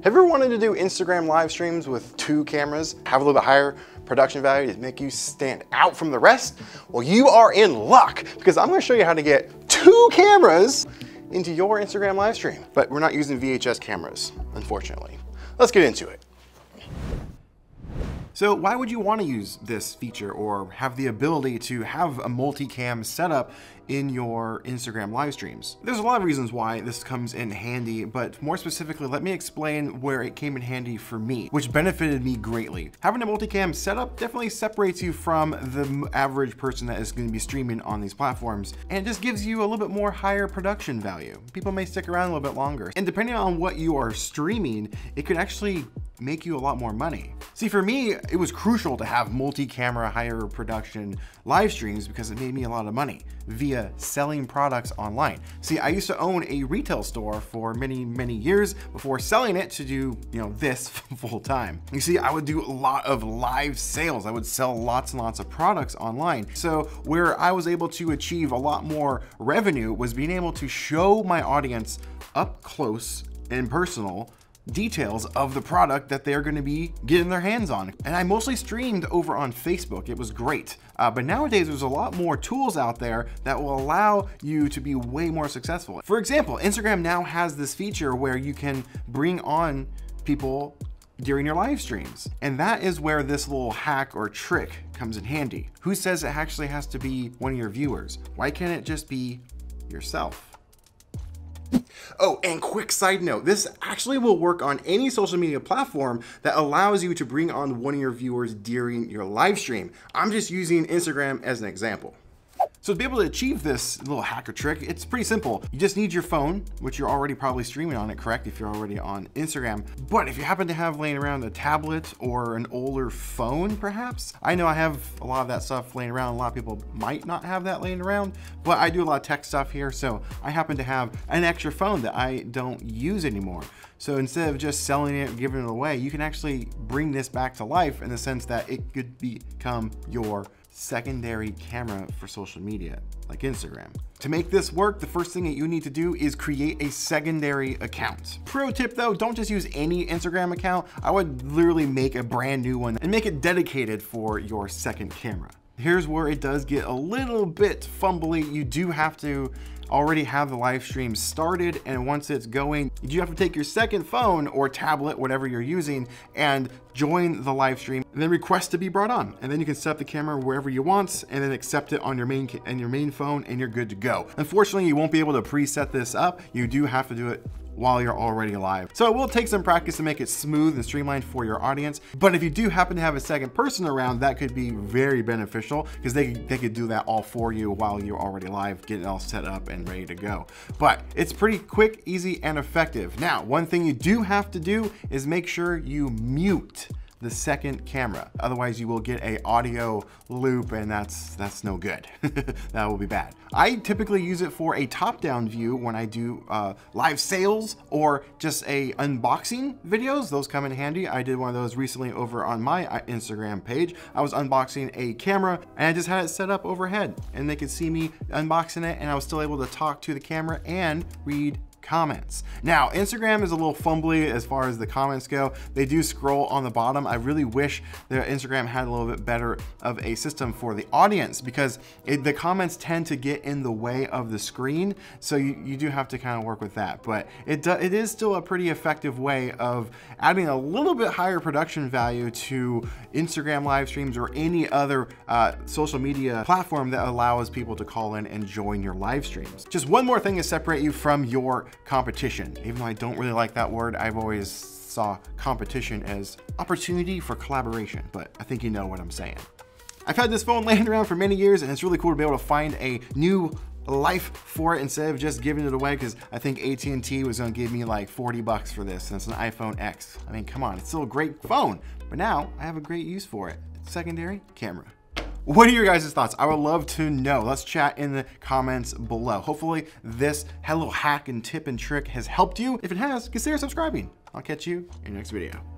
Have you ever wanted to do Instagram live streams with 2 cameras, have a little bit higher production value to make you stand out from the rest? Well, you are in luck, because I'm gonna show you how to get 2 cameras into your Instagram live stream. But we're not using VHS cameras, unfortunately. Let's get into it. So why would you want to use this feature or have the ability to have a multicam setup in your Instagram live streams? There's a lot of reasons why this comes in handy, but more specifically, let me explain where it came in handy for me, which benefited me greatly. Having a multicam setup definitely separates you from the average person that is going to be streaming on these platforms, and it just gives you a little bit more higher production value. People may stick around a little bit longer, and depending on what you are streaming, it could actually make you a lot more money. See, for me, it was crucial to have multi-camera higher production live streams because it made me a lot of money via selling products online. See, I used to own a retail store for many, many years before selling it to do, this full time. You see, I would do a lot of live sales. I would sell lots and lots of products online. So where I was able to achieve a lot more revenue was being able to show my audience up close and personal details of the product that they're going to be getting their hands on. And I mostly streamed over on Facebook. It was great. But nowadays there's a lot more tools out there that will allow you to be way more successful. For example, Instagram now has this feature where you can bring on people during your live streams. And that is where this little hack or trick comes in handy. Who says it actually has to be one of your viewers? Why can't it just be yourself? Oh, and quick side note, this actually will work on any social media platform that allows you to bring on one of your viewers during your live stream. I'm just using Instagram as an example. So to be able to achieve this little hack or trick, it's pretty simple. You just need your phone, which you're already probably streaming on it, correct, if you're already on Instagram. But if you happen to have laying around a tablet or an older phone, perhaps, I know I have a lot of that stuff laying around. A lot of people might not have that laying around, but I do a lot of tech stuff here. So I happen to have an extra phone that I don't use anymore. So instead of just selling it and giving it away, you can actually bring this back to life in the sense that it could become your secondary camera for social media, like Instagram. To make this work, the first thing that you need to do is create a secondary account. Pro tip though, don't just use any Instagram account. I would literally make a brand new one and make it dedicated for your second camera. Here's where it does get a little bit fumbly. You do have to already have the live stream started, and once it's going, you do have to take your second phone or tablet, whatever you're using, and join the live stream, and then request to be brought on. And then you can set up the camera wherever you want, and then accept it on your main phone, and you're good to go. Unfortunately, you won't be able to preset this up. You do have to do it while you're already live. So it will take some practice to make it smooth and streamlined for your audience. But if you do happen to have a second person around, that could be very beneficial because they could do that all for you while you're already live, getting it all set up and ready to go. But it's pretty quick, easy, and effective. Now, one thing you do have to do is make sure you mute the second camera. Otherwise you will get a audio loop, and that's no good. That will be bad. I typically use it for a top-down view when I do live sales or just a unboxing videos. Those come in handy. I did one of those recently over on my Instagram page. I was unboxing a camera and I just had it set up overhead and they could see me unboxing it, and I was still able to talk to the camera and read comments. Now, Instagram is a little fumbly as far as the comments go. They do scroll on the bottom. I really wish that Instagram had a little bit better of a system for the audience because the comments tend to get in the way of the screen. So you do have to kind of work with that. But it is still a pretty effective way of adding a little bit higher production value to Instagram live streams or any other social media platform that allows people to call in and join your live streams. Just one more thing to separate you from your competition. Even though I don't really like that word, I've always saw competition as opportunity for collaboration, but I think you know what I'm saying. I've had this phone laying around for many years, and it's really cool to be able to find a new life for it instead of just giving it away, because I think AT&T was gonna give me like 40 bucks for this, and it's an iPhone X. I mean, come on, it's still a great phone, but now I have a great use for it. Secondary camera. What are your guys' thoughts? I would love to know. Let's chat in the comments below. Hopefully this little hack and tip and trick has helped you. If it has, consider subscribing. I'll catch you in the next video.